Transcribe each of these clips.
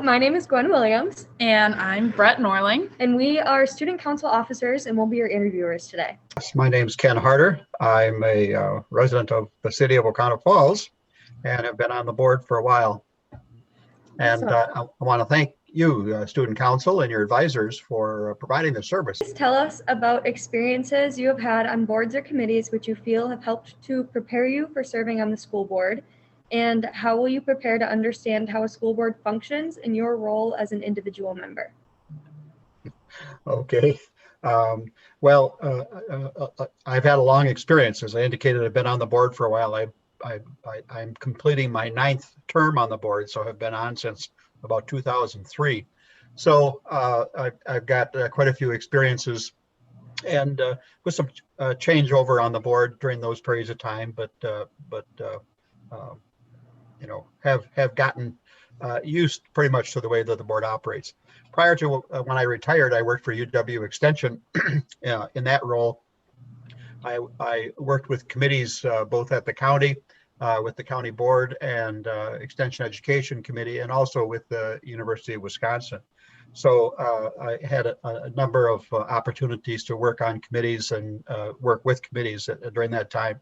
my name is Gwen Williams. And I'm Brett Norling. And we are student council officers and we'll be your interviewers today. My name's Ken Harder. I'm a resident of the city of Oconto Falls and have been on the board for a while. And I want to thank you, student council, and your advisors for providing this service. Please tell us about experiences you have had on boards or committees which you feel have helped to prepare you for serving on the school board. And how will you prepare to understand how a school board functions in your role as an individual member? Okay. I've had a long experience. As I indicated, I've been on the board for a while. I'm completing my 9th term on the board, so I've been on since about 2003. So I've got quite a few experiences, and with some changeover on the board during those periods of time, but have gotten used pretty much to the way that the board operates. Prior to when I retired, I worked for UW Extension. In that role, I worked with committees both at the county, with the county board and Extension Education Committee, and also with the University of Wisconsin. So I had a number of opportunities to work on committees and work with committees during that time.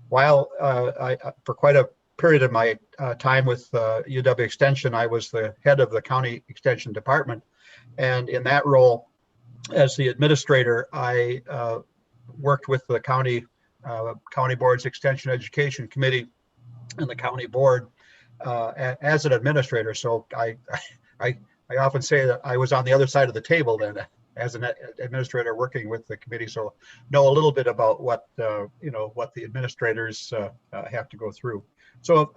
While for quite a period of my time with UW Extension, I was the head of the county extension department. And in that role, as the administrator, I worked with the county board's Extension Education Committee and the county board as an administrator. So I often say that I was on the other side of the table then as an administrator working with the committee. So know a little bit about what what the administrators have to go through. So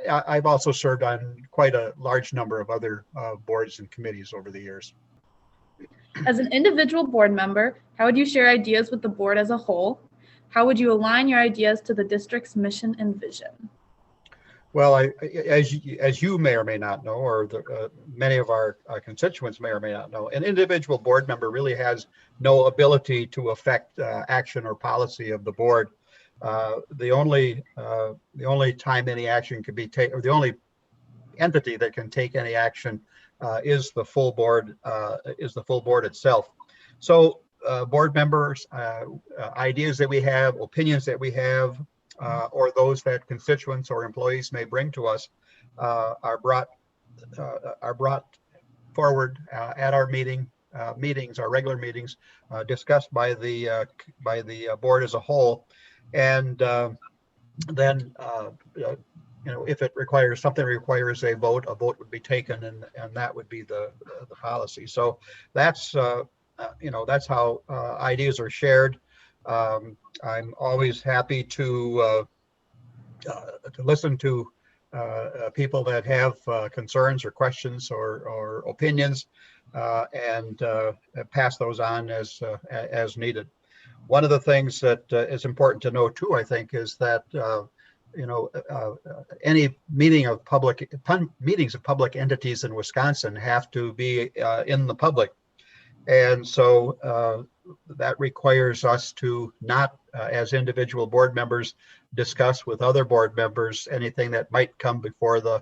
I've also served on quite a large number of other boards and committees over the years. As an individual board member, how would you share ideas with the board as a whole? How would you align your ideas to the district's mission and vision? Well, as you may or may not know, or many of our constituents may or may not know, an individual board member really has no ability to affect action or policy of the board. The only time any action can be taken, or the only entity that can take any action, is the full board. Itself. So board members, ideas that we have, opinions that we have, or those that constituents or employees may bring to us, are brought forward at our meetings, our regular meetings, discussed by the board as a whole, and then if it requires a vote would be taken, and that would be the policy. So that's how ideas are shared. I'm always happy to listen to people that have concerns or questions or opinions, and pass those on as needed. One of the things that is important to know too, I think, is that any meetings of public entities in Wisconsin have to be in the public, and so that requires us to not, as individual board members, discuss with other board members anything that might come before the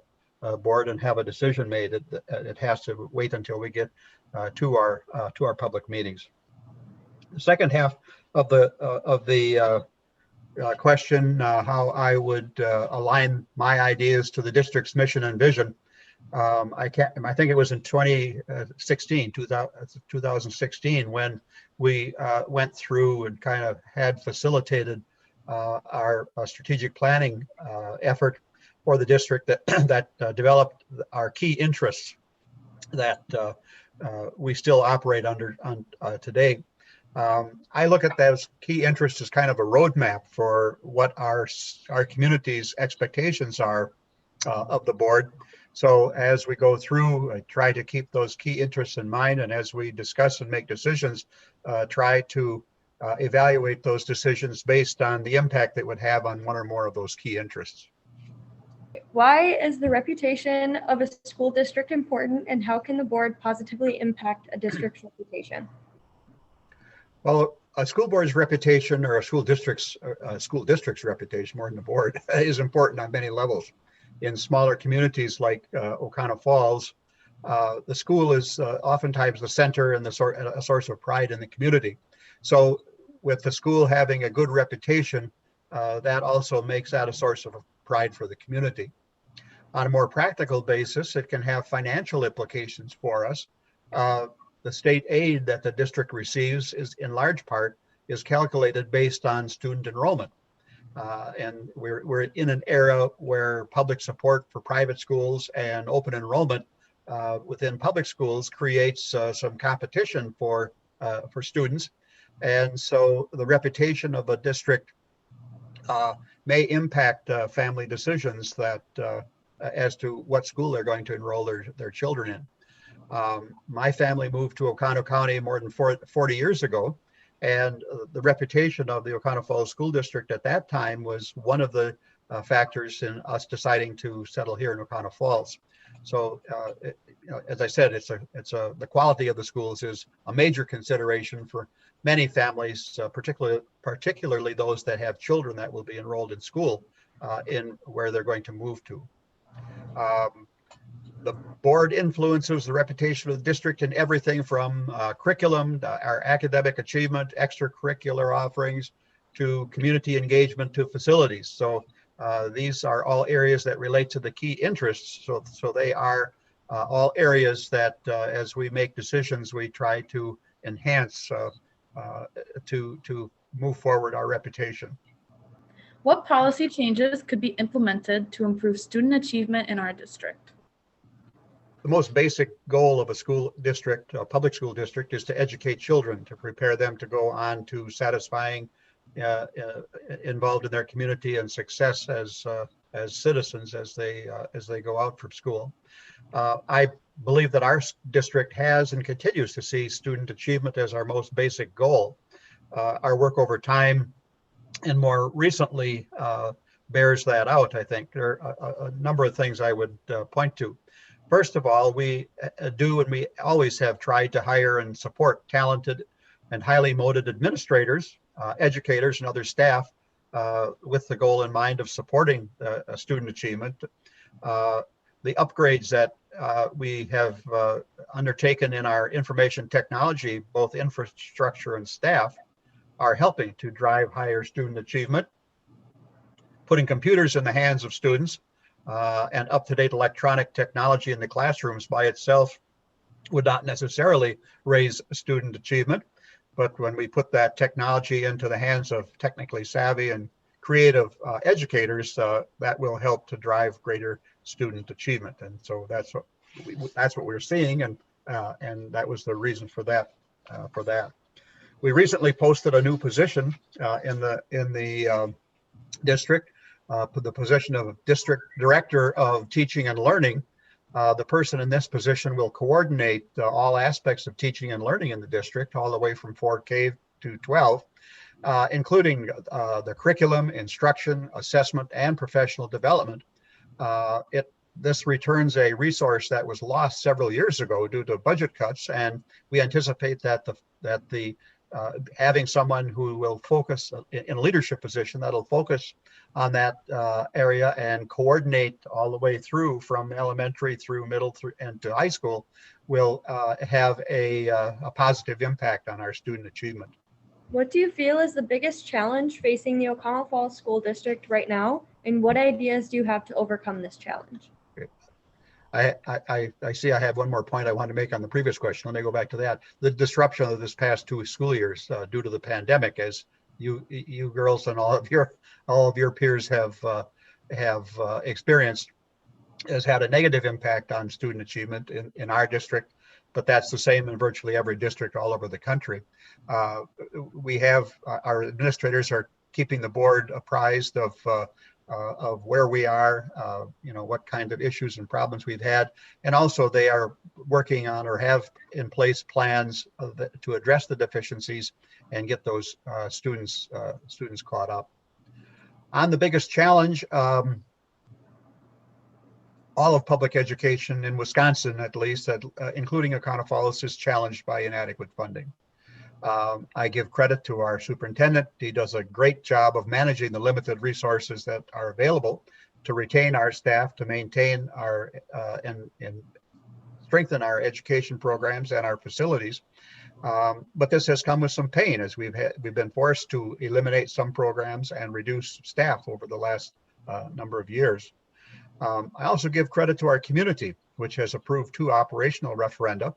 board and have a decision made. It has to wait until we get to our public meetings. The second half of the question, how I would align my ideas to the district's mission and vision. I think it was in 2016 when we went through and kind of had facilitated our strategic planning effort for the district that developed our key interests that we still operate under today. I look at those key interests as kind of a roadmap for what our community's expectations are of the board. So as we go through, I try to keep those key interests in mind, and as we discuss and make decisions, try to evaluate those decisions based on the impact it would have on one or more of those key interests. Why is the reputation of a school district important, and how can the board positively impact a district's reputation? Well, a school board's reputation, or a school district's reputation, more than the board, is important on many levels. In smaller communities like Oconto Falls, The school is oftentimes the center and a source of pride in the community. So with the school having a good reputation, that also makes that a source of pride for the community. On a more practical basis, it can have financial implications for us. The state aid that the district receives is in large part is calculated based on student enrollment. And we're in an era where public support for private schools and open enrollment within public schools creates some competition for students. And so the reputation of a district may impact family decisions that as to what school they're going to enroll their children in. My family moved to Oconto County more than 40 years ago, and the reputation of the Oconto Falls School District at that time was one of the factors in us deciding to settle here in Oconto Falls. So, as I said, the quality of the schools is a major consideration for many families, particularly those that have children that will be enrolled in school in where they're going to move to. The board influences the reputation of the district in everything from curriculum, our academic achievement, extracurricular offerings, to community engagement, to facilities. So these are all areas that relate to the key interests. So they are all areas that as we make decisions, we try to enhance to move forward our reputation. What policy changes could be implemented to improve student achievement in our district? The most basic goal of a school district, a public school district, is to educate children, to prepare them to go on to satisfying, involved in their community and success as citizens as they go out from school. I believe that our district has and continues to see student achievement as our most basic goal. Our work over time and more recently bears that out. I think there are a number of things I would point to. First of all, we do and we always have tried to hire and support talented and highly motivated administrators, educators, and other staff with the goal in mind of supporting student achievement. The upgrades that we have undertaken in our information technology, both infrastructure and staff, are helping to drive higher student achievement. Putting computers in the hands of students and up-to-date electronic technology in the classrooms by itself would not necessarily raise student achievement. But when we put that technology into the hands of technically savvy and creative educators, that will help to drive greater student achievement. And so that's what we're seeing, and that was the reason for that. We recently posted a new position in the district. The position of District Director of Teaching and Learning. The person in this position will coordinate all aspects of teaching and learning in the district, all the way from 4K to 12, including the curriculum, instruction, assessment, and professional development. This returns a resource that was lost several years ago due to budget cuts, and we anticipate that having someone who will focus in a leadership position that'll focus on that area and coordinate all the way through from elementary through middle through and to high school will have a positive impact on our student achievement. What do you feel is the biggest challenge facing the Oconto Falls School District right now, and what ideas do you have to overcome this challenge? I see I have one more point I want to make on the previous question. Let me go back to that. The disruption of this past 2 school years due to the pandemic, as you girls and all of your peers have experienced, has had a negative impact on student achievement in our district, but that's the same in virtually every district all over the country. We have our administrators are keeping the board apprised of where we are, what kind of issues and problems we've had. And also they are working on or have in place plans to address the deficiencies and get those students caught up. On the biggest challenge, all of public education in Wisconsin, at least, including Oconto Falls, is challenged by inadequate funding. I give credit to our superintendent. He does a great job of managing the limited resources that are available to retain our staff, to maintain our and strengthen our education programs and our facilities. But this has come with some pain as we've been forced to eliminate some programs and reduce staff over the last number of years. I also give credit to our community, which has approved 2 operational referenda,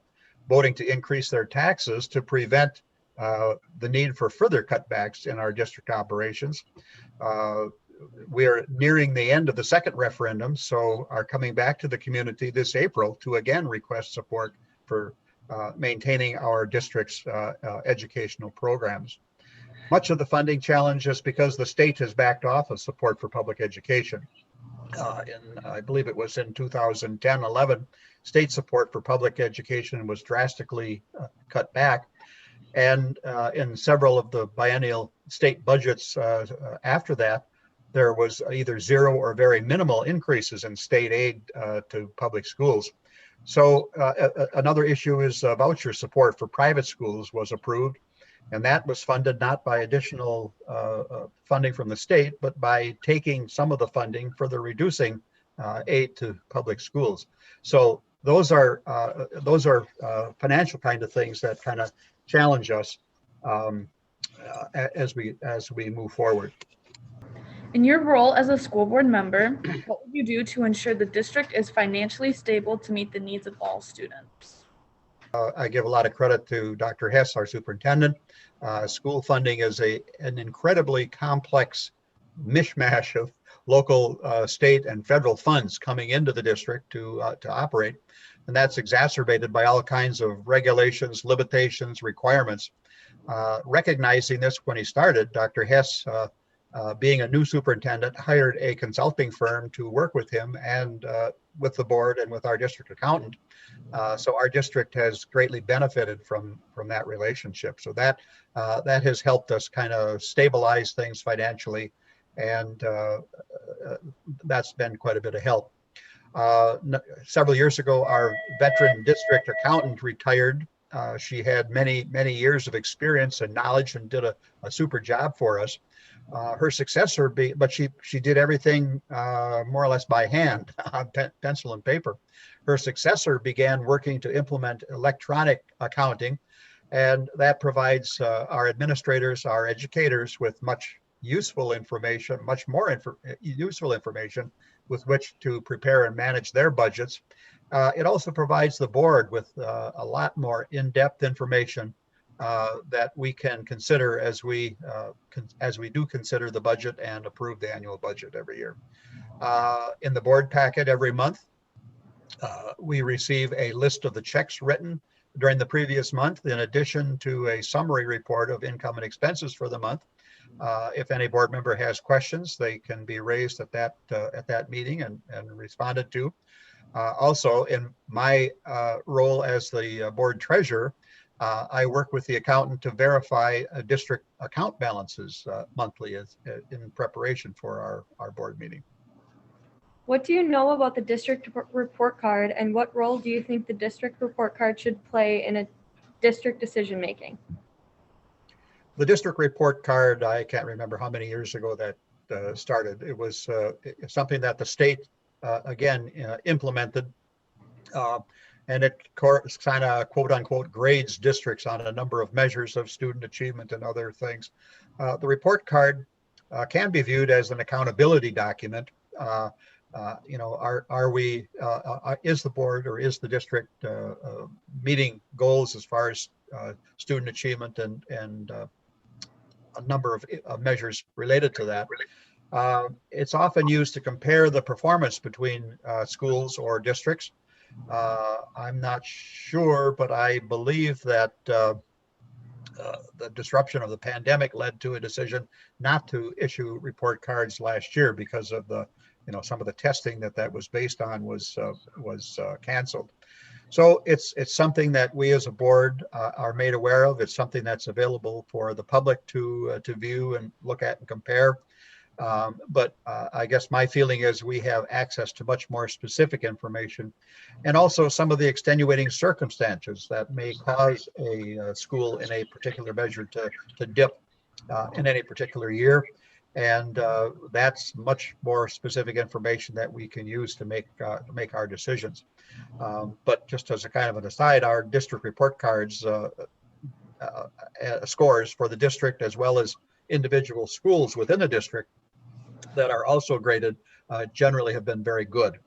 voting to increase their taxes to prevent the need for further cutbacks in our district operations. We are nearing the end of the second referendum, so are coming back to the community this April to again request support for maintaining our district's educational programs. Much of the funding challenge is because the state has backed off of support for public education. I believe it was in 2010-11, state support for public education was drastically cut back. And in several of the biennial state budgets after that, there was either zero or very minimal increases in state aid to public schools. So another issue is voucher support for private schools was approved, and that was funded not by additional funding from the state, but by taking some of the funding for the reducing aid to public schools. So those are financial kind of things that kind of challenge us as we move forward. In your role as a school board member, what would you do to ensure the district is financially stable to meet the needs of all students? I give a lot of credit to Dr. Hess, our superintendent. School funding is an incredibly complex mishmash of local, state, and federal funds coming into the district to operate. And that's exacerbated by all kinds of regulations, limitations, requirements. Recognizing this when he started, Dr. Hess, being a new superintendent, hired a consulting firm to work with him and with the board and with our district accountant. So our district has greatly benefited from that relationship. So that has helped us kind of stabilize things financially, and that's been quite a bit of help. Several years ago, our veteran district accountant retired. She had many years of experience and knowledge and did a super job for us. Her successor, but she did everything more or less by hand on pencil and paper. Her successor began working to implement electronic accounting, and that provides our administrators, our educators with much useful information, much more useful information with which to prepare and manage their budgets. It also provides the board with a lot more in-depth information that we can consider as we do consider the budget and approve the annual budget every year. In the board packet every month, we receive a list of the checks written during the previous month, in addition to a summary report of income and expenses for the month. If any board member has questions, they can be raised at that meeting and responded to. Also, in my role as the board treasurer, I work with the accountant to verify district account balances monthly in preparation for our board meeting. What do you know about the district report card, and what role do you think the district report card should play in a district decision making? The district report card, I can't remember how many years ago that started. It was something that the state again implemented, and it kind of quote unquote grades districts on a number of measures of student achievement and other things. The report card can be viewed as an accountability document. Is the board or is the district meeting goals as far as student achievement and a number of measures related to that. It's often used to compare the performance between schools or districts. I'm not sure, but I believe that the disruption of the pandemic led to a decision not to issue report cards last year because of some of the testing that was based on was canceled. So it's something that we as a board are made aware of. It's something that's available for the public to view and look at and compare. But I guess my feeling is we have access to much more specific information, and also some of the extenuating circumstances that may cause a school in a particular measure to dip in any particular year. And that's much more specific information that we can use to make our decisions. But just as a kind of an aside, our district report cards scores for the district as well as individual schools within the district that are also graded generally have been very good.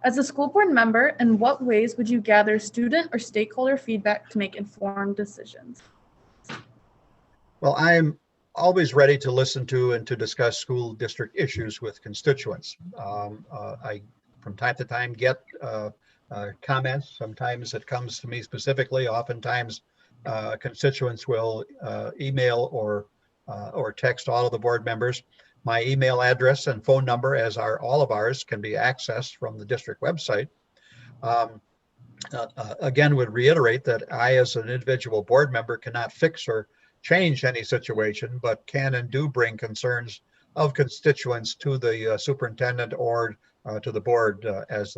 As a school board member, in what ways would you gather student or stakeholder feedback to make informed decisions? Well, I'm always ready to listen to and to discuss school district issues with constituents. I, from time to time, get comments. Sometimes it comes to me specifically. Oftentimes, constituents will email or text all of the board members. My email address and phone number, as are all of ours, can be accessed from the district website. Again, would reiterate that I, as an individual board member, cannot fix or change any situation, but can and do bring concerns of constituents to the superintendent or to the board as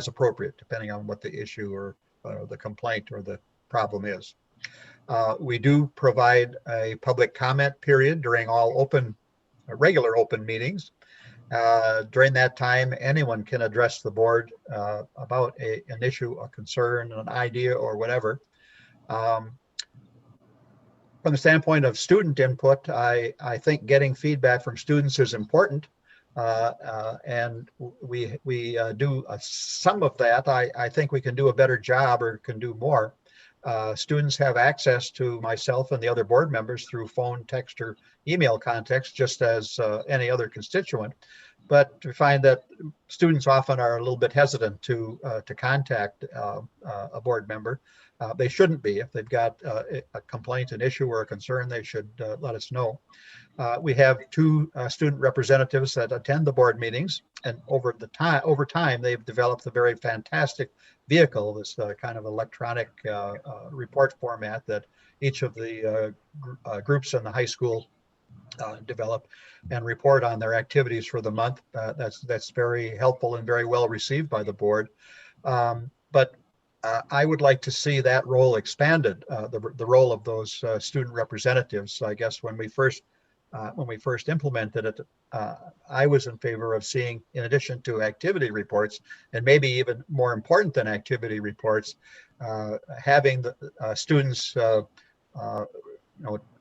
appropriate, depending on what the issue or the complaint or the problem is. We do provide a public comment period during all regular open meetings. During that time, anyone can address the board about an issue, a concern, an idea, or whatever. From the standpoint of student input, I think getting feedback from students is important, and we do some of that. I think we can do a better job or can do more. Students have access to myself and the other board members through phone, text, or email contacts, just as any other constituent. But we find that students often are a little bit hesitant to contact a board member. They shouldn't be. If they've got a complaint, an issue, or a concern, they should let us know. We have 2 student representatives that attend the board meetings, and over time, they've developed a very fantastic vehicle, this kind of electronic report format that each of the groups in the high school develop and report on their activities for the month. That's very helpful and very well received by the board. But I would like to see that role expanded, the role of those student representatives. I guess when we first implemented it, I was in favor of seeing, in addition to activity reports, and maybe even more important than activity reports, having the students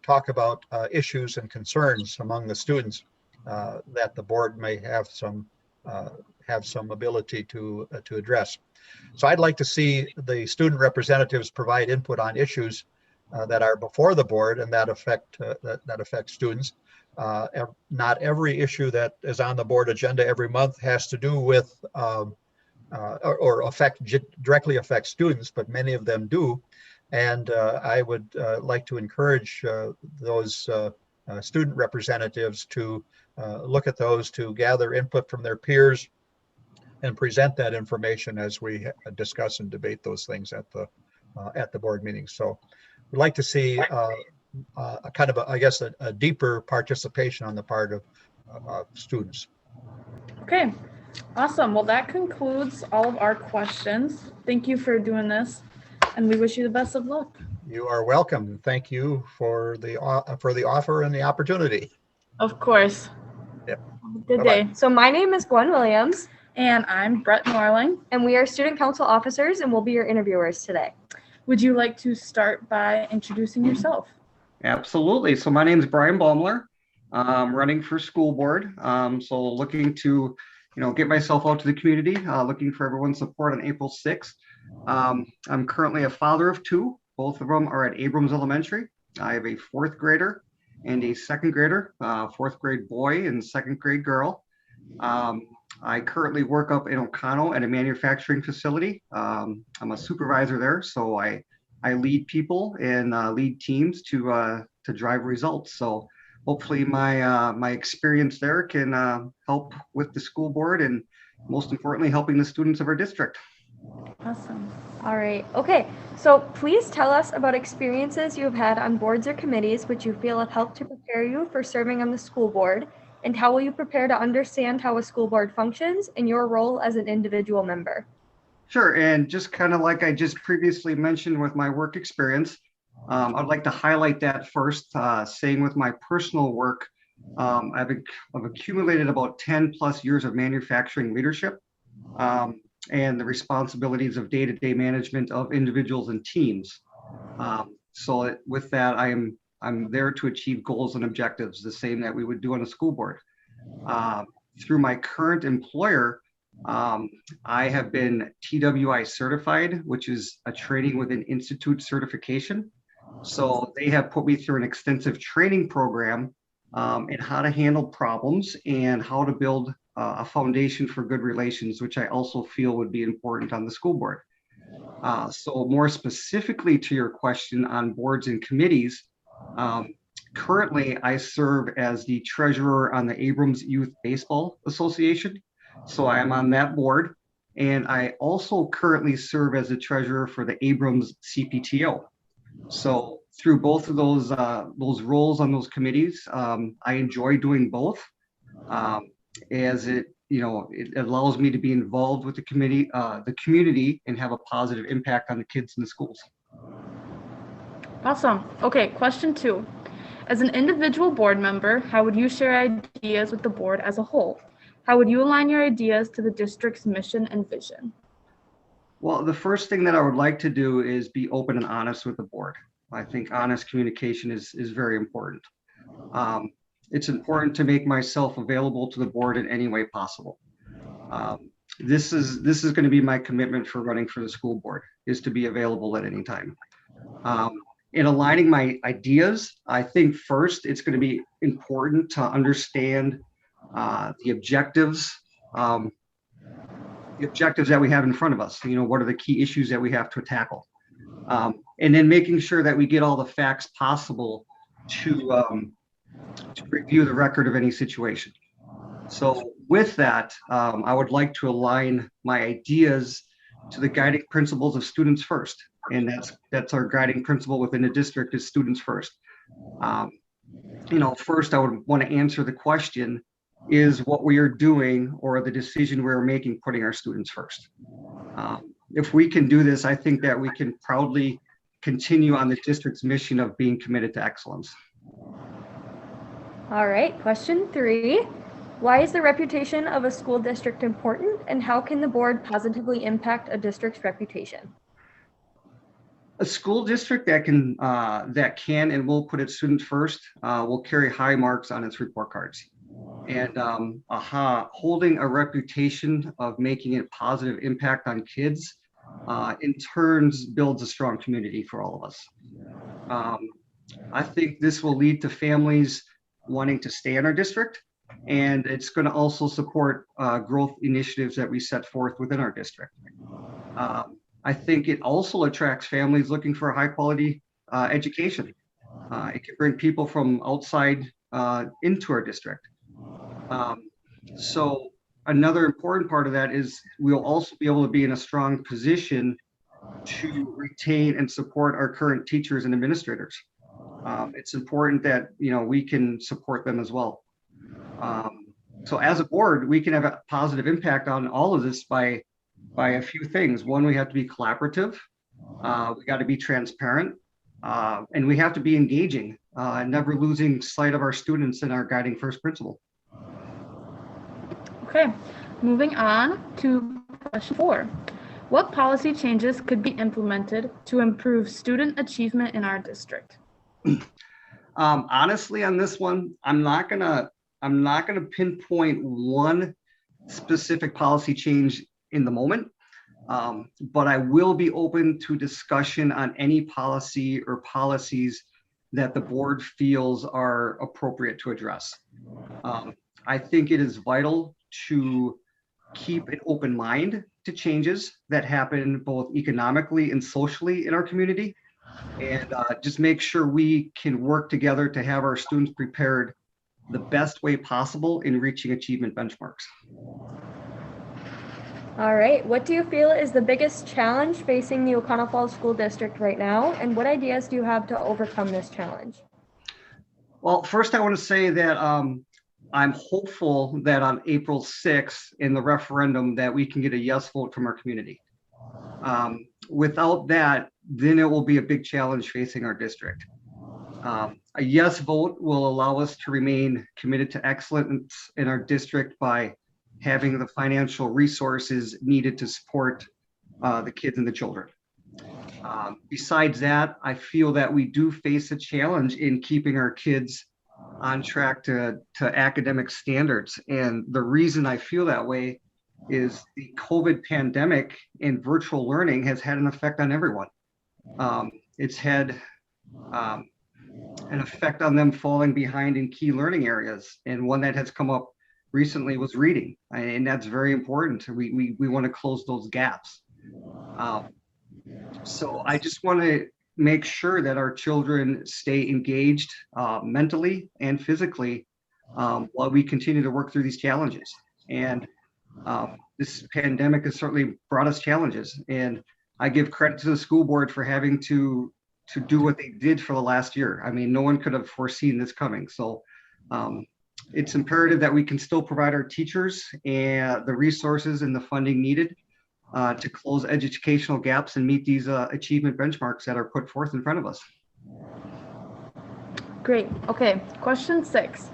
talk about issues and concerns among the students that the board may have some ability to address. So I'd like to see the student representatives provide input on issues that are before the board and that affect students. Not every issue that is on the board agenda every month has to do with or directly affect students, but many of them do. And I would like to encourage those student representatives to look at those, to gather input from their peers and present that information as we discuss and debate those things at the board meeting. So we'd like to see a kind of, a deeper participation on the part of students. Okay, awesome. Well, that concludes all of our questions. Thank you for doing this, and we wish you the best of luck. You are welcome. Thank you for the offer and the opportunity. Of course. Yep. Good Bye-bye. day. So my name is Gwen Williams, And I'm Brett Norling. and we are student council officers, and we'll be your interviewers today. Would you like to start by introducing yourself? Absolutely. So my name is Brian Baumler. I'm running for school board. So looking to, get myself out to the community, looking for everyone's support on April 6th. I'm currently a father of 2. Both of them are at Abrams Elementary. I have a 4th grader and a 2nd grader, 4th grade boy and 2nd grade girl. I currently work up in O'Connell at a manufacturing facility. I'm a supervisor there, so I lead people and lead teams to drive results. So hopefully my experience there can help with the school board and most importantly, helping the students of our district. Awesome. All right. Okay. So please tell us about experiences you have had on boards or committees which you feel have helped to prepare you for serving on the school board, and how will you prepare to understand how a school board functions and your role as an individual member? Sure. And just kind of like I just previously mentioned with my work experience, I'd like to highlight that first, saying with my personal work, I've accumulated about 10 plus years of manufacturing leadership and the responsibilities of day-to-day management of individuals and teams. So with that, I'm there to achieve goals and objectives, the same that we would do on a school board. Through my current employer, I have been TWI certified, which is a training within institute certification. So they have put me through an extensive training program in how to handle problems and how to build a foundation for good relations, which I also feel would be important on the school board. So more specifically to your question on boards and committees, currently I serve as the treasurer on the Abrams Youth Baseball Association. So I am on that board. And I also currently serve as the treasurer for the Abrams CPTO. So through both of those roles on those committees, I enjoy doing both, as it allows me to be involved with the community, and have a positive impact on the kids in the schools. Awesome. Okay, question 2. As an individual board member, how would you share ideas with the board as a whole? How would you align your ideas to the district's mission and vision? Well, the first thing that I would like to do is be open and honest with the board. I think honest communication is very important. It's important to make myself available to the board in any way possible. This is going to be my commitment for running for the school board, is to be available at any time. In aligning my ideas, I think first it's going to be important to understand the objectives that we have in front of us. What are the key issues that we have to tackle? And then making sure that we get all the facts possible to review the record of any situation. So with that, I would like to align my ideas to the guiding principles of students first. And that's our guiding principle within the district, is students first. First I would want to answer the question, is what we are doing or the decision we're making putting our students first? If we can do this, I think that we can proudly continue on the district's mission of being committed to excellence. All right, question 3. Why is the reputation of a school district important, and how can the board positively impact a district's reputation? A school district that can and will put its students first will carry high marks on its report cards. And holding a reputation of making a positive impact on kids in turns builds a strong community for all of us. I think this will lead to families wanting to stay in our district, and it's going to also support growth initiatives that we set forth within our district. I think it also attracts families looking for a high quality education. It can bring people from outside into our district. So another important part of that is we'll also be able to be in a strong position to retain and support our current teachers and administrators. It's important that we can support them as well. So as a board, we can have a positive impact on all of this by a few things. One, we have to be collaborative. We got to be transparent, and we have to be engaging, never losing sight of our students and our guiding first principle. Okay, moving on to question 4. What policy changes could be implemented to improve student achievement in our district? Honestly, on this one, I'm not gonna pinpoint one specific policy change in the moment, but I will be open to discussion on any policy or policies that the board feels are appropriate to address. I think it is vital to keep an open mind to changes that happen both economically and socially in our community, and just make sure we can work together to have our students prepared the best way possible in reaching achievement benchmarks. All right, what do you feel is the biggest challenge facing the O'Connell Falls School District right now, and what ideas do you have to overcome this challenge? Well, first I want to say that I'm hopeful that on April 6th in the referendum that we can get a yes vote from our community. Without that, then it will be a big challenge facing our district. A yes vote will allow us to remain committed to excellence in our district by having the financial resources needed to support the kids and the children. Besides that, I feel that we do face a challenge in keeping our kids on track to academic standards. And the reason I feel that way is the COVID pandemic and virtual learning has had an effect on everyone. It's had an effect on them falling behind in key learning areas. And one that has come up recently was reading. And that's very important. We want to close those gaps. So I just want to make sure that our children stay engaged mentally and physically while we continue to work through these challenges. And this pandemic has certainly brought us challenges. And I give credit to the school board for having to do what they did for the last year. I mean, no one could have foreseen this coming. So it's imperative that we can still provide our teachers and the resources and the funding needed to close educational gaps and meet these achievement benchmarks that are put forth in front of us. Great. Okay, question 6.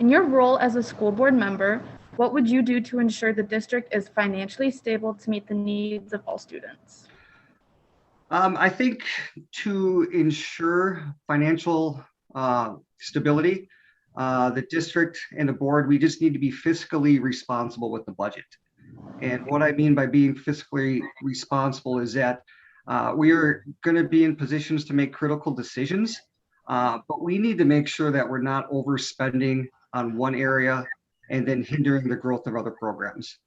In your role as a school board member, what would you do to ensure the district is financially stable to meet the needs of all students? I think to ensure financial stability, the district and the board, we just need to be fiscally responsible with the budget. And what I mean by being fiscally responsible is that we are going to be in positions to make critical decisions, but we need to make sure that we're not overspending on one area and then hindering the growth of other programs.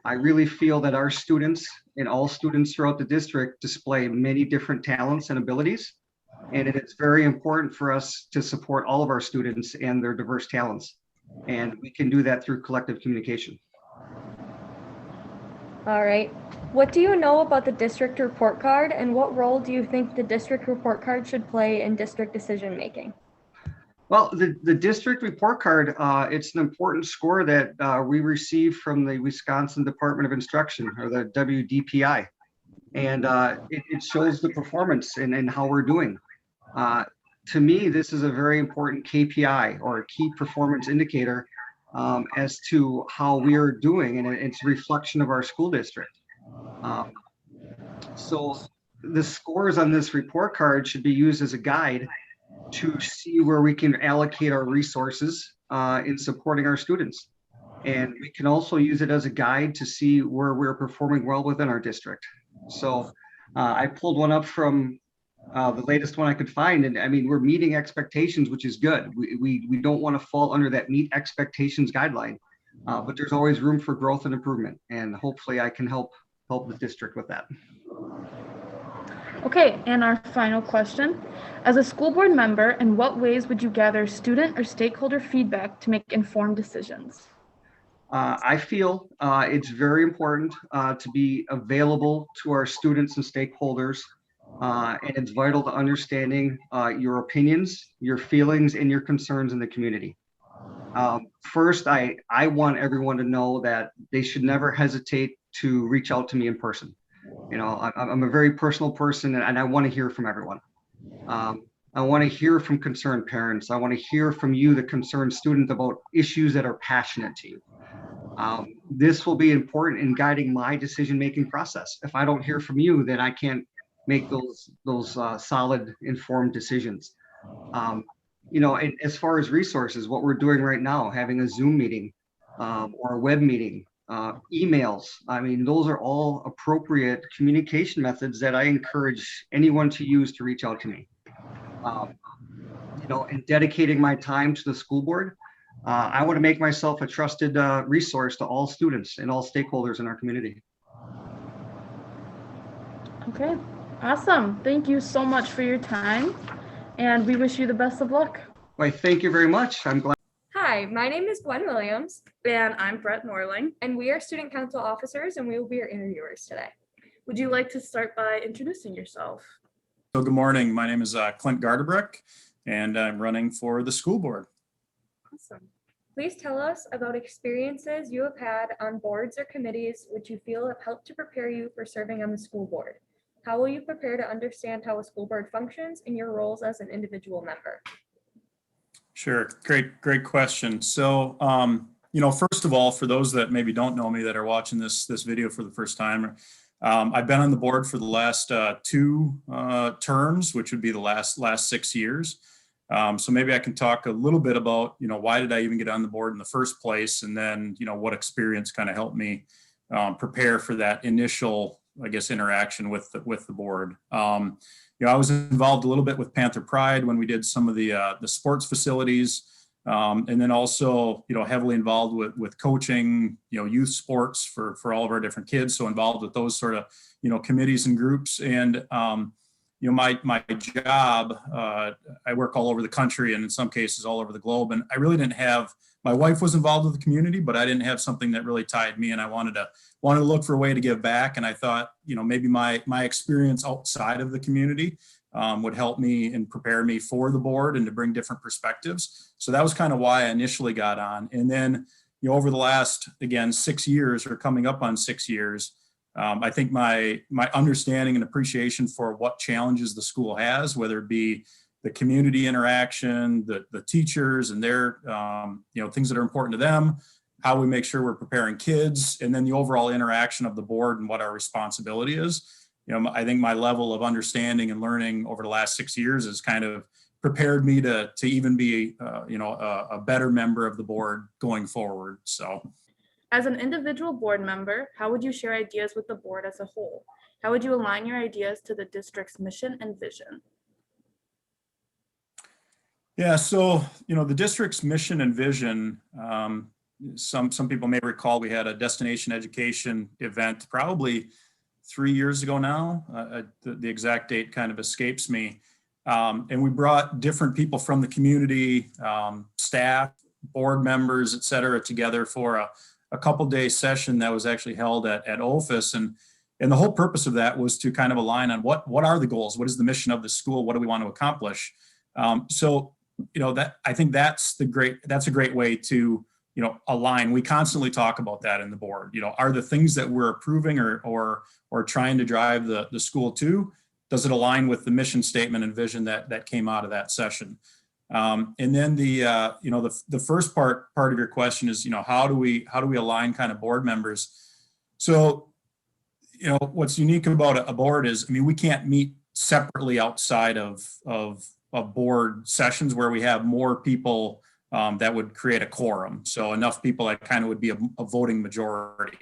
I really feel that our students and all students throughout the district display many different talents and abilities, and it is very important for us to support all of our students and their diverse talents. And we can do that through collective communication. All right. What do you know about the district report card, and what role do you think the district report card should play in district decision making? Well, the district report card, it's an important score that we receive from the Wisconsin Department of Instruction, or the WDPI. And it shows the performance and how we're doing. To me, this is a very important KPI, or a key performance indicator, as to how we are doing, and it's a reflection of our school district. So the scores on this report card should be used as a guide to see where we can allocate our resources in supporting our students. And we can also use it as a guide to see where we're performing well within our district. So I pulled one up from the latest one I could find. And I mean, we're meeting expectations, which is good. We don't want to fall under that meet expectations guideline, but there's always room for growth and improvement. And hopefully I can help the district with that. Okay, and our final question. As a school board member, in what ways would you gather student or stakeholder feedback to make informed decisions? I feel it's very important to be available to our students and stakeholders, and it's vital to understanding your opinions, your feelings, and your concerns in the community. First, I want everyone to know that they should never hesitate to reach out to me in person. You know, I'm a very personal person, and I want to hear from everyone. I want to hear from concerned parents. I want to hear from you, the concerned student, about issues that are passionate to you. This will be important in guiding my decision-making process. If I don't hear from you, then I can't make those solid, informed decisions. You know, and as far as resources, what we're doing right now, having a Zoom meeting or a web meeting, emails, I mean, those are all appropriate communication methods that I encourage anyone to use to reach out to me. You know, and dedicating my time to the school board, I want to make myself a trusted resource to all students and all stakeholders in our community. Okay, awesome. Thank you so much for your time, and we wish you the best of luck. Well, thank you very much. I'm glad. Hi, my name is Gwen Williams, And I'm Brett Norling. and we are student council officers, and we will be your interviewers today. Would you like to start by introducing yourself? So good morning. My name is Clint Gardebrick, and I'm running for the school board. Awesome. Please tell us about experiences you have had on boards or committees which you feel have helped to prepare you for serving on the school board. How will you prepare to understand how a school board functions in your roles as an individual member? Sure. Great question. So, first of all, for those that maybe don't know me that are watching this video for the first time, I've been on the board for the last two terms, which would be the last 6 years. So maybe I can talk a little bit about, why did I even get on the board in the first place? And then, what experience kind of helped me prepare for that initial, I guess, interaction with the board. I was involved a little bit with Panther Pride when we did some of the sports facilities, and then also, heavily involved with coaching, youth sports for all of our different kids. So involved with those sort of, committees and groups. And my job, I work all over the country and in some cases all over the globe. And I really didn't have, my wife was involved with the community, but I didn't have something that really tied me. And I wanted to look for a way to give back. And I thought, maybe my experience outside of the community would help me and prepare me for the board and to bring different perspectives. So that was kind of why I initially got on. And then, over the last, again, 6 years or coming up on 6 years, I think my understanding and appreciation for what challenges the school has, whether it be the community interaction, the teachers and their, things that are important to them, how we make sure we're preparing kids, and then the overall interaction of the board and what our responsibility is. I think my level of understanding and learning over the last 6 years has kind of prepared me to even be, a better member of the board going forward. So. As an individual board member, how would you share ideas with the board as a whole? How would you align your ideas to the district's mission and vision? Yeah, so, the district's mission and vision, some people may recall we had a destination education event probably 3 years ago now. The exact date kind of escapes me. And we brought different people from the community, staff, board members, et cetera, together for a couple-day session that was actually held at OFIS. And the whole purpose of that was to kind of align on what are the goals? What is the mission of the school? What do we want to accomplish? So, that I think that's a great way to, align. We constantly talk about that in the board. Are the things that we're approving or trying to drive the school to, does it align with the mission statement and vision that came out of that session? And then the first part of your question is, how do we align kind of board members? So, what's unique about a board is, we can't meet separately outside of board sessions where we have more people that would create a quorum. So enough people that kind of would be a voting majority.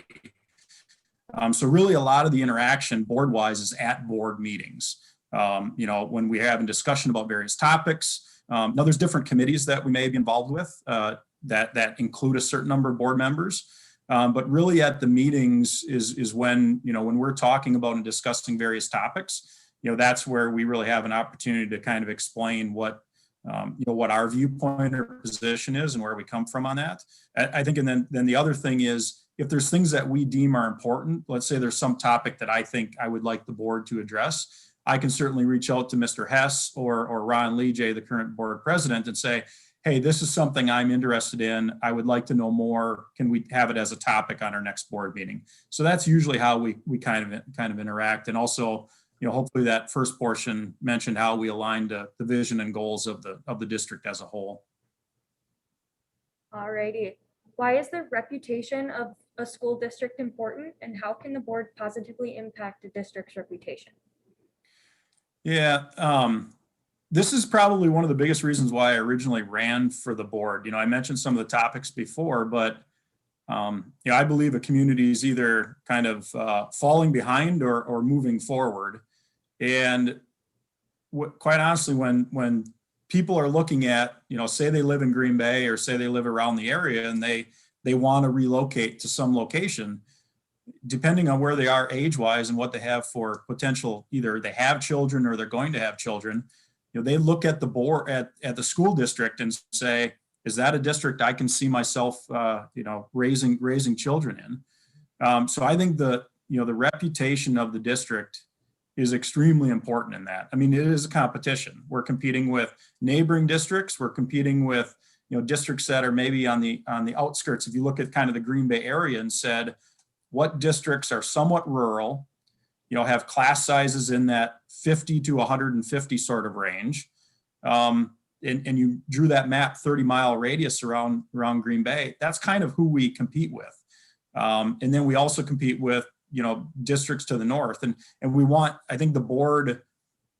So really a lot of the interaction board-wise is at board meetings. When we have a discussion about various topics. Now there's different committees that we may be involved with that include a certain number of board members. But really at the meetings is when, when we're talking about and discussing various topics, that's where we really have an opportunity to kind of explain what our viewpoint or position is and where we come from on that. I think, and then the other thing is, if there's things that we deem are important, let's say there's some topic that I think I would like the board to address, I can certainly reach out to Mr. Hess or Ron Leejay, the current board president, and say, hey, this is something I'm interested in. I would like to know more. Can we have it as a topic on our next board meeting? So that's usually how we kind of interact. And also, hopefully that first portion mentioned how we aligned the vision and goals of the district as a whole. Alrighty. Why is the reputation of a school district important, and how can the board positively impact a district's reputation? Yeah, this is probably one of the biggest reasons why I originally ran for the board. I mentioned some of the topics before, but I believe a community is either kind of falling behind or moving forward. And quite honestly, when people are looking at, say they live in Green Bay or say they live around the area and they want to relocate to some location, depending on where they are age-wise and what they have for potential, either they have children or they're going to have children, they look at the board at the school district and say, is that a district I can see myself, raising children in? So I think the reputation of the district is extremely important in that. It is a competition. We're competing with neighboring districts. We're competing with, districts that are maybe on the outskirts. If you look at kind of the Green Bay area and said, what districts are somewhat rural, have class sizes in that 50 to 150 sort of range. And you drew that map 30-mile radius around Green Bay, that's kind of who we compete with. And then we also compete with, districts to the north. And we want, I think the board,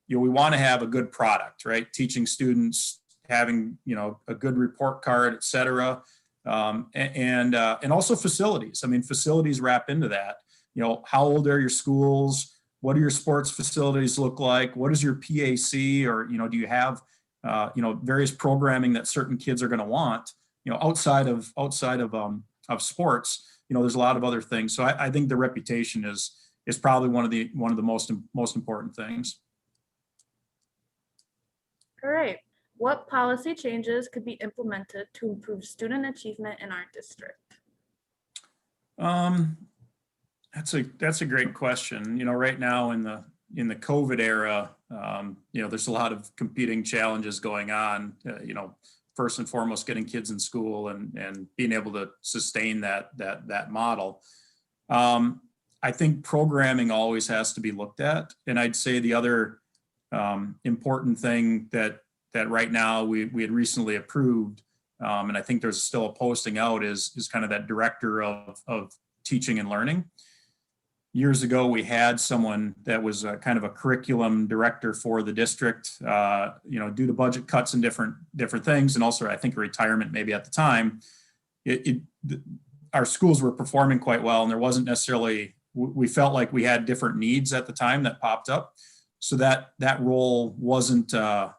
we want to have a good product, right? Teaching students, having, a good report card, et cetera. And also facilities. I mean, facilities wrap into that. How old are your schools? What do your sports facilities look like? What is your PAC? Or, do you have, various programming that certain kids are going to want, outside of sports? There's a lot of other things. So I think the reputation is probably one of the most important things. All right. What policy changes could be implemented to improve student achievement in our district? That's a great question. Right now in the COVID era, there's a lot of competing challenges going on. First and foremost, getting kids in school and being able to sustain that model. I think programming always has to be looked at, and I'd say the other important thing that right now we had recently approved, and I think there's still a posting out, is kind of that director of teaching and learning. Years ago, we had someone that was kind of a curriculum director for the district, due to budget cuts and different things, and also I think a retirement maybe at the time. Our schools were performing quite well, and there wasn't necessarily, we felt like we had different needs at the time that popped up, so that role wasn't, it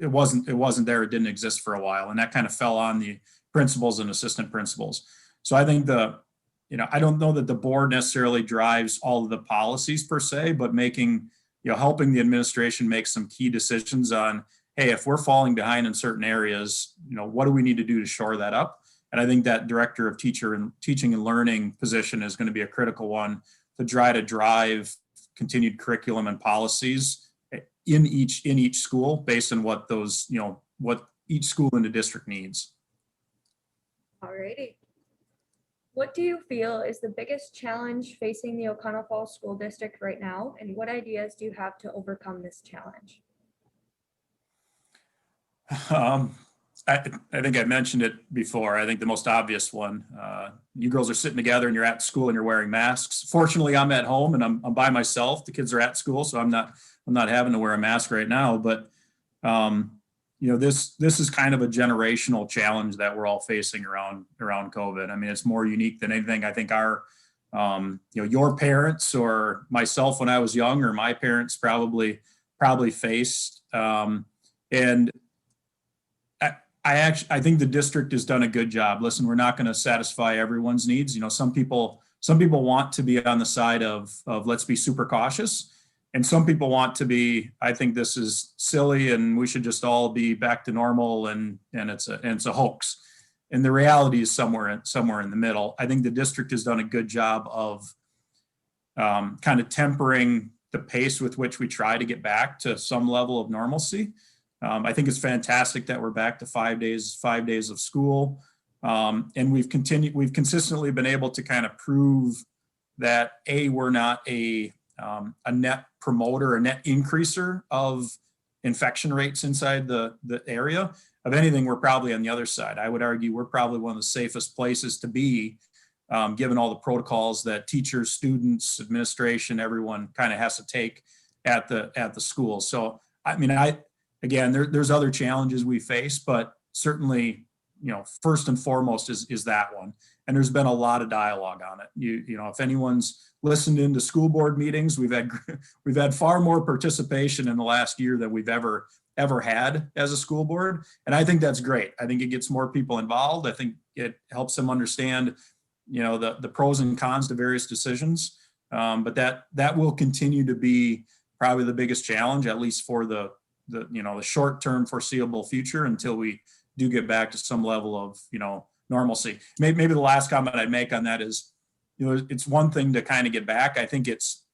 wasn't there. It didn't exist for a while, and that kind of fell on the principals and assistant principals. So I think I don't know that the board necessarily drives all of the policies per se, but helping the administration make some key decisions on, hey, if we're falling behind in certain areas, what do we need to do to shore that up? And I think that director of teaching and learning position is going to be a critical one to try to drive continued curriculum and policies in each school based on what those, what each school in the district needs. All righty. What do you feel is the biggest challenge facing the O'Connell Falls School District right now, and what ideas do you have to overcome this challenge? I think I mentioned it before. I think the most obvious one, you girls are sitting together and you're at school and you're wearing masks. Fortunately, I'm at home and I'm by myself. The kids are at school, so I'm not having to wear a mask right now. But this is kind of a generational challenge that we're all facing around COVID. I mean, it's more unique than anything. I think our, your parents or myself when I was young, or my parents probably faced. And I think the district has done a good job. Listen, we're not going to satisfy everyone's needs. Some people want to be on the side of let's be super cautious. And some people want to be, I think this is silly and we should just all be back to normal and it's a hoax. And the reality is somewhere in the middle. I think the district has done a good job of kind of tempering the pace with which we try to get back to some level of normalcy. I think it's fantastic that we're back to 5 days of school. And we've consistently been able to kind of prove that we're not a net promoter, a net increaser of infection rates inside the area. Of anything, we're probably on the other side. I would argue we're probably one of the safest places to be, given all the protocols that teachers, students, administration, everyone kind of has to take at the school. So, I mean, again, there's other challenges we face, but certainly, first and foremost is that one. And there's been a lot of dialogue on it. If anyone's listened into school board meetings, we've had far more participation in the last year than we've ever had as a school board. And I think that's great. I think it gets more people involved. I think it helps them understand, the pros and cons to various decisions. But that will continue to be probably the biggest challenge, at least for the short-term foreseeable future, until we do get back to some level of, normalcy. Maybe the last comment I'd make on that is, it's one thing to kind of get back. I think it's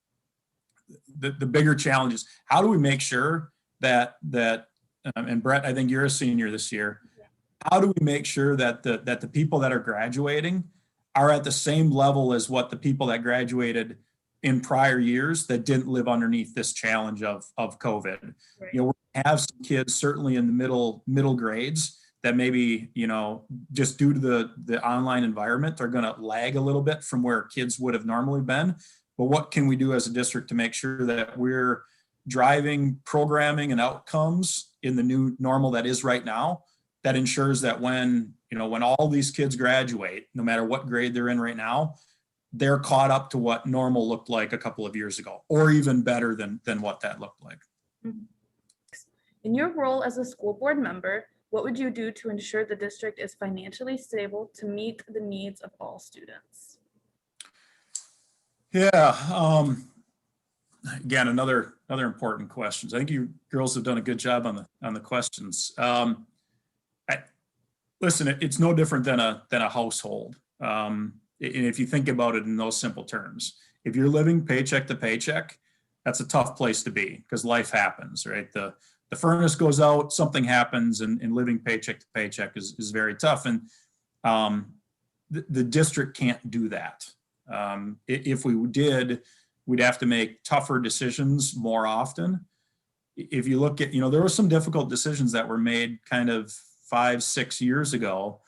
the bigger challenge is how do we make sure that and Brett, I think you're a senior this year. How do we make sure that the people that are graduating are at the same level as what the people that graduated in prior years that didn't live underneath this challenge of COVID. Right. You know, we have some kids certainly in the middle grades that maybe, you know, just due to the online environment are going to lag a little bit from where kids would have normally been. But what can we do as a district to make sure that we're driving programming and outcomes in the new normal that is right now, that ensures that when, you know, when all these kids graduate, no matter what grade they're in right now, they're caught up to what normal looked like a couple of years ago, or even better than what that looked like. In your role as a school board member, what would you do to ensure the district is financially stable to meet the needs of all students? Yeah. Again, another important questions. I think you girls have done a good job on the questions. Listen, it's no different than a household. And if you think about it in those simple terms, if you're living paycheck to paycheck, that's a tough place to be because life happens, right? The furnace goes out, something happens, and living paycheck to paycheck is very tough. And the district can't do that. If we did, we'd have to make tougher decisions more often. If you look at, you know, there were some difficult decisions that were made kind of 5-6 years ago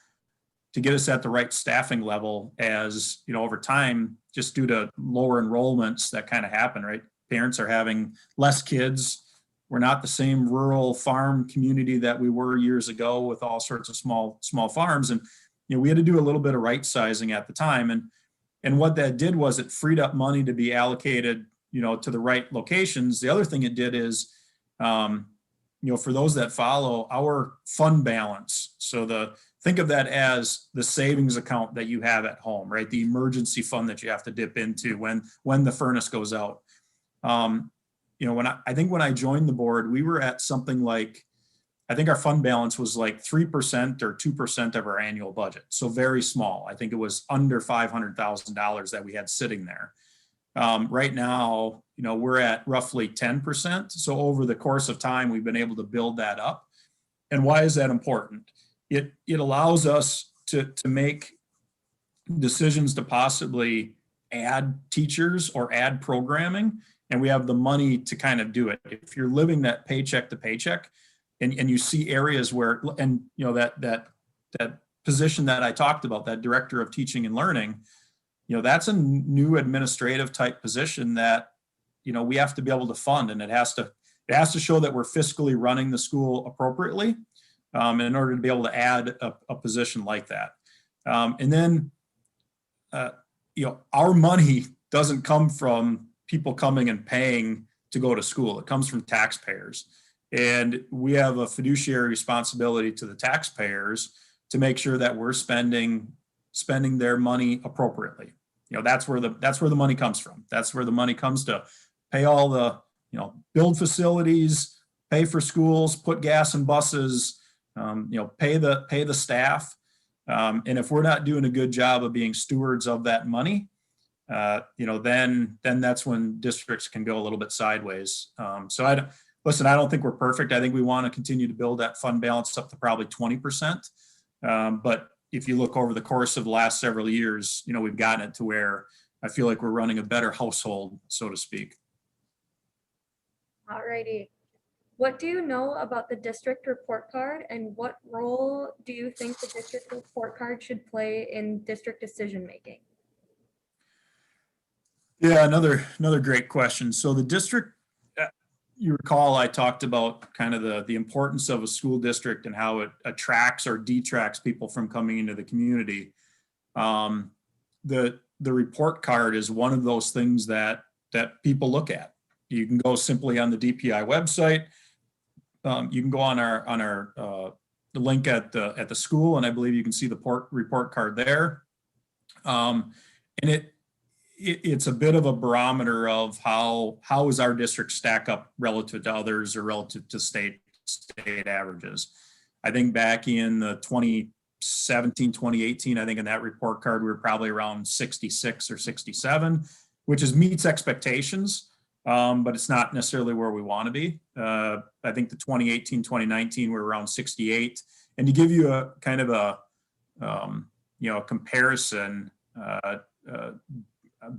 to get us at the right staffing level, as, you know, over time, just due to lower enrollments that kind of happen, right? Parents are having less kids. We're not the same rural farm community that we were years ago with all sorts of small farms. And, you know, we had to do a little bit of right sizing at the time. And what that did was it freed up money to be allocated, you know, to the right locations. The other thing it did is, you know, for those that follow, our fund balance. So think of that as the savings account that you have at home, right? The emergency fund that you have to dip into when the furnace goes out. You know, I think when I joined the board, we were at something like, I think our fund balance was like 3% or 2% of our annual budget. So very small. I think it was under $500,000 that we had sitting there. Right now, you know, we're at roughly 10%. So over the course of time, we've been able to build that up. And why is that important? It allows us to make decisions to possibly add teachers or add programming, and we have the money to kind of do it. If you're living that paycheck to paycheck, and you see areas where, and you know, that position that I talked about, that director of teaching and learning, you know, that's a new administrative type position that, you know, we have to be able to fund, and it has to show that we're fiscally running the school appropriately in order to be able to add a position like that. And then, you know, our money doesn't come from people coming and paying to go to school. It comes from taxpayers. And we have a fiduciary responsibility to the taxpayers to make sure that we're spending their money appropriately. You know, that's where the money comes from. That's where the money comes to pay all the, you know, build facilities, pay for schools, put gas in buses, you know, pay the staff. And if we're not doing a good job of being stewards of that money, you know, then that's when districts can go a little bit sideways. So I don't think we're perfect. I think we want to continue to build that fund balance up to probably 20%. But if you look over the course of the last several years, you know, we've gotten it to where I feel like we're running a better household, so to speak. All righty. What do you know about the district report card, and what role do you think the district report card should play in district decision making? Yeah, another great question. So the district, you recall I talked about kind of the importance of a school district and how it attracts or detracts people from coming into the community. The report card is one of those things that people look at. You can go simply on the DPI website. You can go on our the link at the school, and I believe you can see the report card there. And it's a bit of a barometer of how is our district stack up relative to others or relative to state averages. I think back in the 2017, 2018, I think in that report card, we were probably around 66 or 67, which meets expectations, but it's not necessarily where we want to be. I think the 2018, 2019, we're around 68. And to give you a kind of a, you know, a comparison,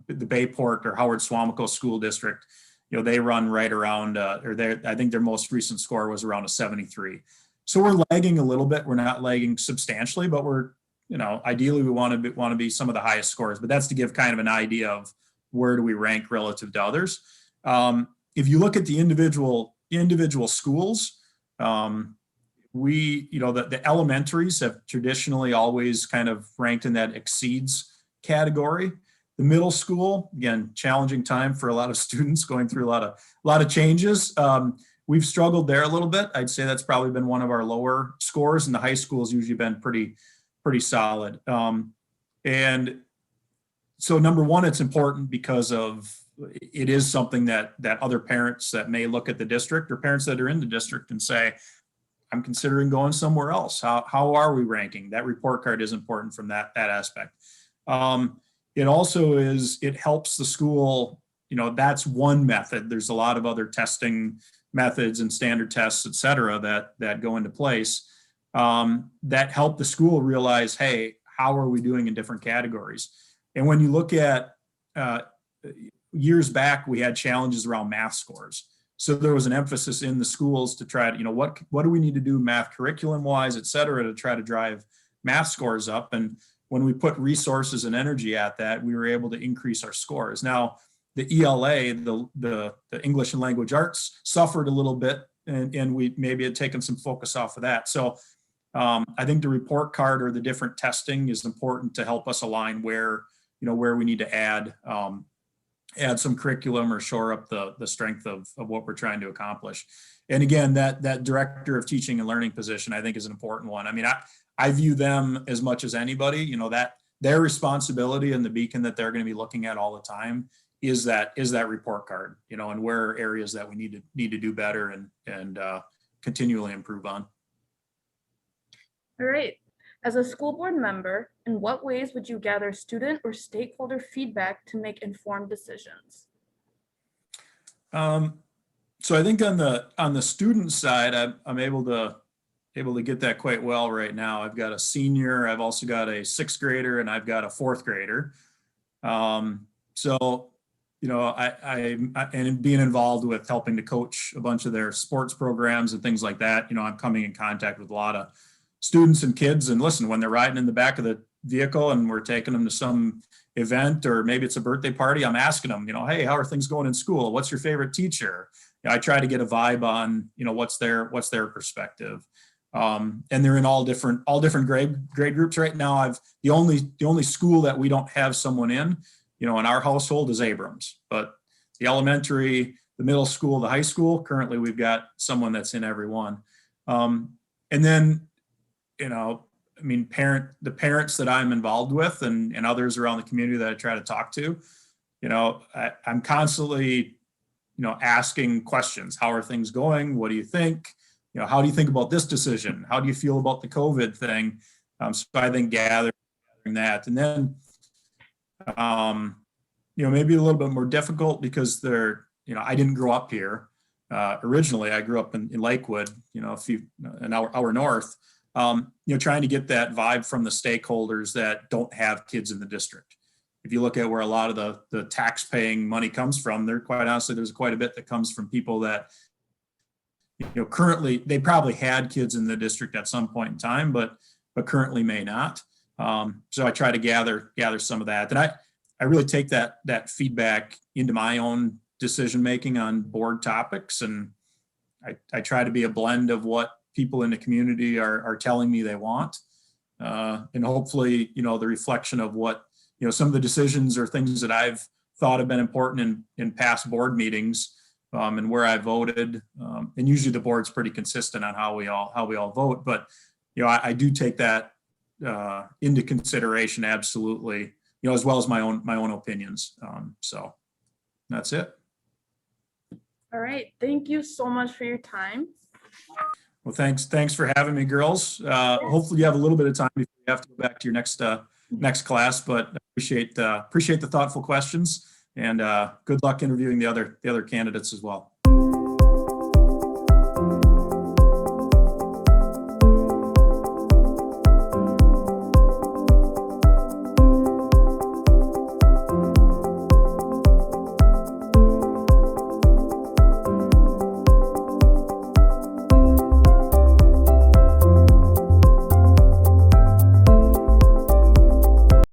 the Bayport or Howard Swamico School District, they run right around, I think their most recent score was around a 73. So we're lagging a little bit. We're not lagging substantially, but we're, ideally we want to be some of the highest scores, but that's to give kind of an idea of where do we rank relative to others. If you look at the individual schools, the elementaries have traditionally always kind of ranked in that exceeds category. The middle school, again, challenging time for a lot of students going through a lot of changes. We've struggled there a little bit. I'd say that's probably been one of our lower scores, and the high school has usually been pretty solid. And so number one, it's important because it is something that other parents that may look at the district or parents that are in the district and say, I'm considering going somewhere else. How are we ranking? That report card is important from that aspect. It also it helps the school, that's one method. There's a lot of other testing methods and standard tests, et cetera, that go into place that help the school realize, hey, how are we doing in different categories? And when you look at years back, we had challenges around math scores. So there was an emphasis in the schools to try to, what do we need to do math curriculum wise, et cetera, to try to drive math scores up. And when we put resources and energy at that, we were able to increase our scores. Now, the ELA, the English and Language Arts, suffered a little bit, and we maybe had taken some focus off of that. So I think the report card or the different testing is important to help us align where we need to add some curriculum or shore up the strength of what we're trying to accomplish. And again, that director of teaching and learning position, I think, is an important one. I mean, I view them as much as anybody, that their responsibility and the beacon that they're going to be looking at all the time is that report card, and where are areas that we need to do better and continually improve on. All right. As a school board member, in what ways would you gather student or stakeholder feedback to make informed decisions? So I think on the student side, I'm able to get that quite well right now. I've got a senior, I've also got a sixth grader, and I've got a fourth grader. So I and being involved with helping to coach a bunch of their sports programs and things like that, I'm coming in contact with a lot of students and kids, and listen, when they're riding in the back of the vehicle and we're taking them to some event, or maybe it's a birthday party, I'm asking them, hey, how are things going in school? What's your favorite teacher? I try to get a vibe on, what's their perspective. And they're in all different grade groups right now. The only school that we don't have someone in our household is Abrams, but the elementary, the middle school, the high school, currently we've got someone that's in every one. And then, the parents that I'm involved with and others around the community that I try to talk to, I'm constantly, asking questions. How are things going? What do you think? How do you think about this decision? How do you feel about the COVID thing? So I think gathering that, and then, maybe a little bit more difficult because I didn't grow up here. Originally, I grew up in Lakewood, an hour north. Trying to get that vibe from the stakeholders that don't have kids in the district. If you look at where a lot of the tax paying money comes from, there's quite a bit that comes from people that, currently they probably had kids in the district at some point in time, but currently may not. So I try to gather some of that. And I really take that feedback into my own decision making on board topics. And I try to be a blend of what people in the community are telling me they want. And hopefully, the reflection of what, some of the decisions or things that I've thought have been important in past board meetings, and where I voted. And usually the board's pretty consistent on how we all vote, but, I do take that into consideration. Absolutely. As well as my own opinions. So that's it. All right. Thank you so much for your time. Well, thanks for having me, girls. Hopefully you have a little bit of time before you have to go back to your next class, but appreciate the thoughtful questions, and good luck interviewing the other candidates as well.